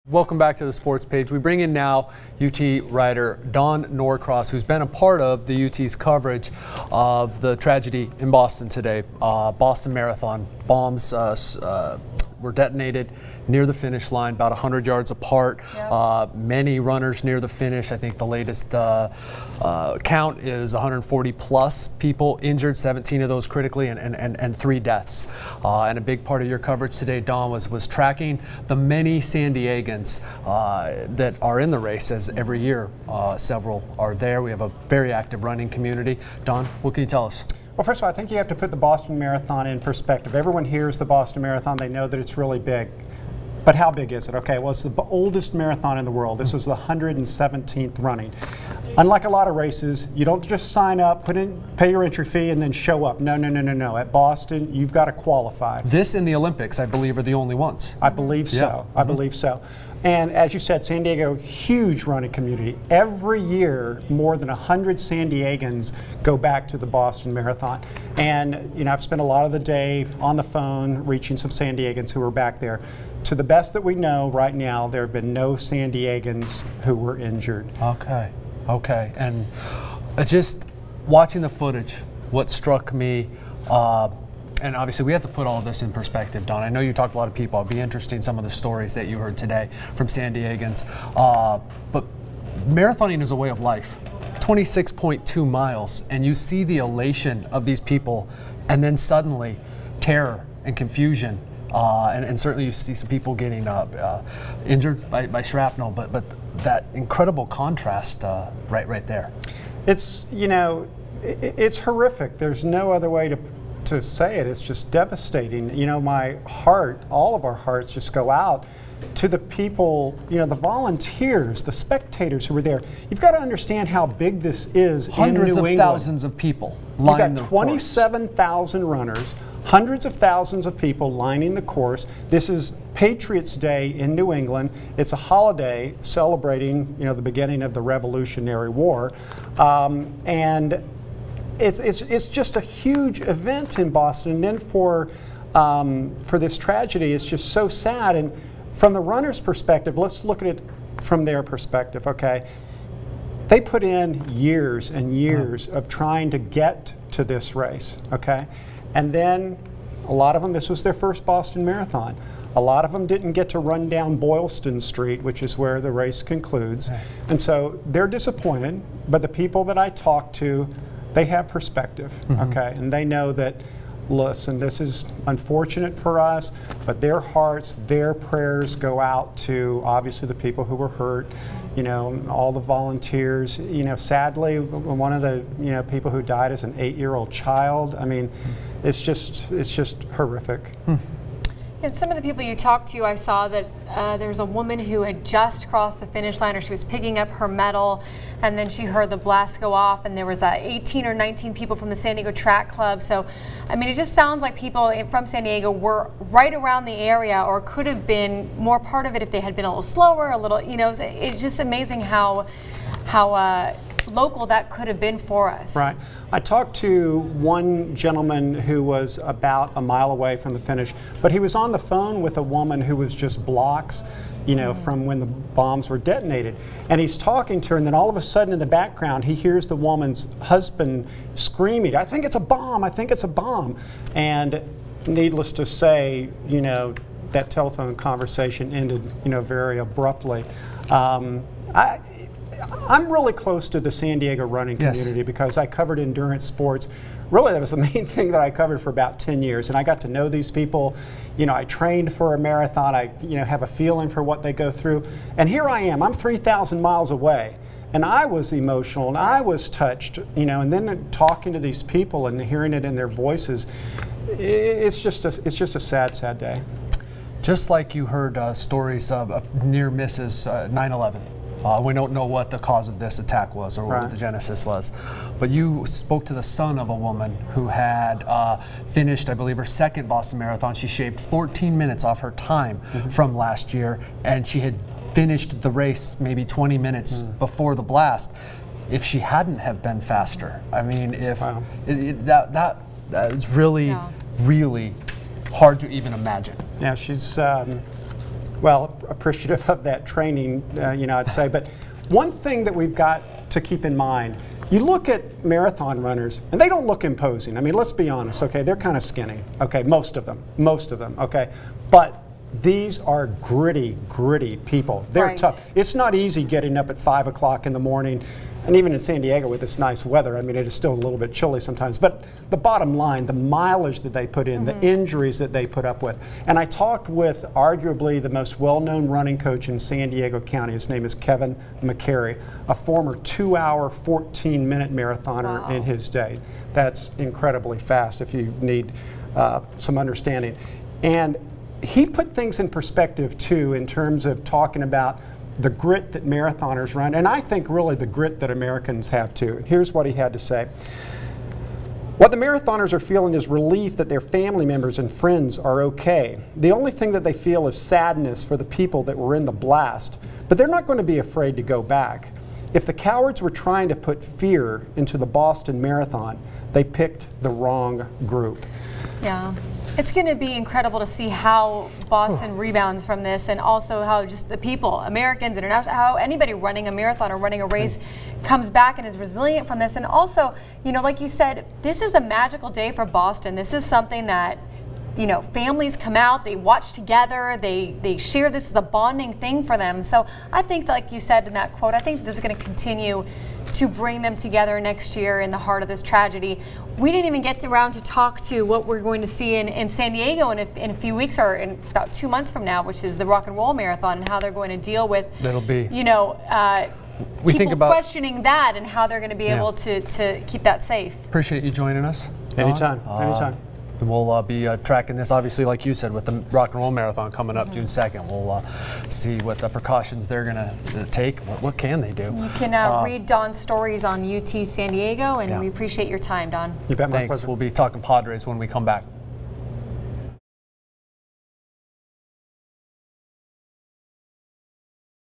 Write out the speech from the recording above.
Welcome back to the sports page. We bring in now UT writer Don Norcross, who's been a part of the UT's coverage of the tragedy in Boston today. Boston Marathon bombs were detonated near the finish line, about 100 yards apart. Yep. Many runners near the finish. I think the latest count is 140 plus people injured, 17 of those critically, and 3 deaths. And a big part of your coverage today, Don, was tracking the many San Diegans that are in the race, as every year several are there. We have a very active running community. Don, what can you tell us? Well, first of all, I think you have to put the Boston Marathon in perspective. Everyone hears the Boston Marathon, they know that it's really big. But how big is it? Okay, well, it's the oldest marathon in the world. This was the 117th running. Unlike a lot of races, you don't just sign up, pay your entry fee, and then show up. No. At Boston, you've got to qualify. This and the Olympics, I believe, are the only ones. I believe so. I believe so. And as you said, San Diego, huge running community. Every year, more than 100 San Diegans go back to the Boston Marathon. And you know, I've spent a lot of the day on the phone reaching some San Diegans who were back there. To the best that we know right now, there have been no San Diegans who were injured. Okay. And just watching the footage, what struck me, and obviously we have to put all of this in perspective, Don. I know you talked to a lot of people. It'll be interesting, some of the stories that you heard today from San Diegans. But marathoning is a way of life. 26.2 miles, and you see the elation of these people, and then suddenly terror and confusion. And certainly you see some people getting injured by shrapnel, but that incredible contrast right there. It's, you know, it's horrific. There's no other way to say it. It's just devastating. You know, my heart, all of our hearts just go out to the people, you know, the volunteers, the spectators who were there. You've got to understand how big this is in New England. Hundreds of thousands of people lining the course. You've got 27,000 runners, hundreds of thousands of people lining the course. This is Patriots Day in New England. It's a holiday celebrating, you know, the beginning of the Revolutionary War, and it's just a huge event in Boston. And then for this tragedy, it's just so sad. And from the runner's perspective, let's look at it from their perspective. Okay, they put in years and years of trying to get to this race. Okay. And then a lot of them, this was their first Boston Marathon. A lot of them didn't get to run down Boylston Street, which is where the race concludes. And so they're disappointed, but the people that I talked to, they have perspective, okay? And they know that, listen, this is unfortunate for us, but their hearts, their prayers go out to, obviously, the people who were hurt, you know, all the volunteers. You know, sadly, one of the, you know, people who died is an 8-year-old child. I mean, it's just horrific. And some of the people you talked to, I saw that there's a woman who had just crossed the finish line, or she was picking up her medal, and then she heard the blast go off, and there was 18 or 19 people from the San Diego Track Club. So, I mean, it just sounds like people from San Diego were right around the area, or could have been more part of it if they had been a little slower, a little, you know, it's just amazing how local that could have been for us. Right. I talked to one gentleman who was about a mile away from the finish, but he was on the phone with a woman who was just blocks, you know, from when the bombs were detonated. And he's talking to her, and then all of a sudden in the background he hears the woman's husband screaming, "I think it's a bomb, I think it's a bomb." And needless to say, you know, that telephone conversation ended, you know, very abruptly. I'm really close to the San Diego running community because I covered endurance sports. Really, that was the main thing that I covered for about 10 years, and I got to know these people. You know, I trained for a marathon. I, you know, have a feeling for what they go through. And here I am. I'm 3,000 miles away, and I was emotional and I was touched. You know, and then talking to these people and hearing it in their voices, it's just a sad day. Just like you heard stories of near misses, 9/11. We don't know what the cause of this attack was or what the genesis was. But you spoke to the son of a woman who had finished, I believe, her second Boston Marathon. She shaved 14 minutes off her time from last year, and she had finished the race maybe 20 minutes before the blast. If she hadn't have been faster, I mean, if that's really, really hard to even imagine. Yeah, she's Well, appreciative of that training, you know, I'd say. But one thing that we've got to keep in mind, you look at marathon runners, and they don't look imposing. I mean, let's be honest, okay? They're kind of skinny, okay? Most of them, okay? But these are gritty people. They're tough. It's not easy getting up at 5 o'clock in the morning, and even in San Diego with this nice weather, I mean, it is still a little bit chilly sometimes. But the bottom line, the mileage that they put in, the injuries that they put up with. And I talked with arguably the most well-known running coach in San Diego County. His name is Kevin McCary, a former 2-hour, 14-minute marathoner in his day. That's incredibly fast if you need some understanding. And he put things in perspective too, in terms of talking about the grit that marathoners run, and I think really the grit that Americans have too. Here's what he had to say. What the marathoners are feeling is relief that their family members and friends are okay. The only thing that they feel is sadness for the people that were in the blast, but they're not going to be afraid to go back. If the cowards were trying to put fear into the Boston Marathon, they picked the wrong group. Yeah. It's going to be incredible to see how Boston rebounds from this, and also how just the people, Americans, international, how anybody running a marathon or running a race comes back and is resilient from this. And also, you know, like you said, this is a magical day for Boston. This is something that, you know, families come out, they watch together, they share. This is a bonding thing for them. So I think, like you said in that quote, I think this is going to continue to bring them together next year in the heart of this tragedy. We didn't even get around to talk to what we're going to see in San Diego in a few weeks, or in about 2 months from now, which is the Rock and Roll Marathon, and how they're going to deal with, you know, people questioning that, and how they're going to be able to keep that safe. Appreciate you joining us. Anytime, anytime. And we'll be tracking this, obviously, like you said, with the Rock and Roll Marathon coming up June 2nd. We'll see what the precautions they're going to take. What can they do? You can read Don's stories on UT San Diego, and we appreciate your time, Don. You bet, my Thanks. pleasure. We'll be talking Padres when we come back.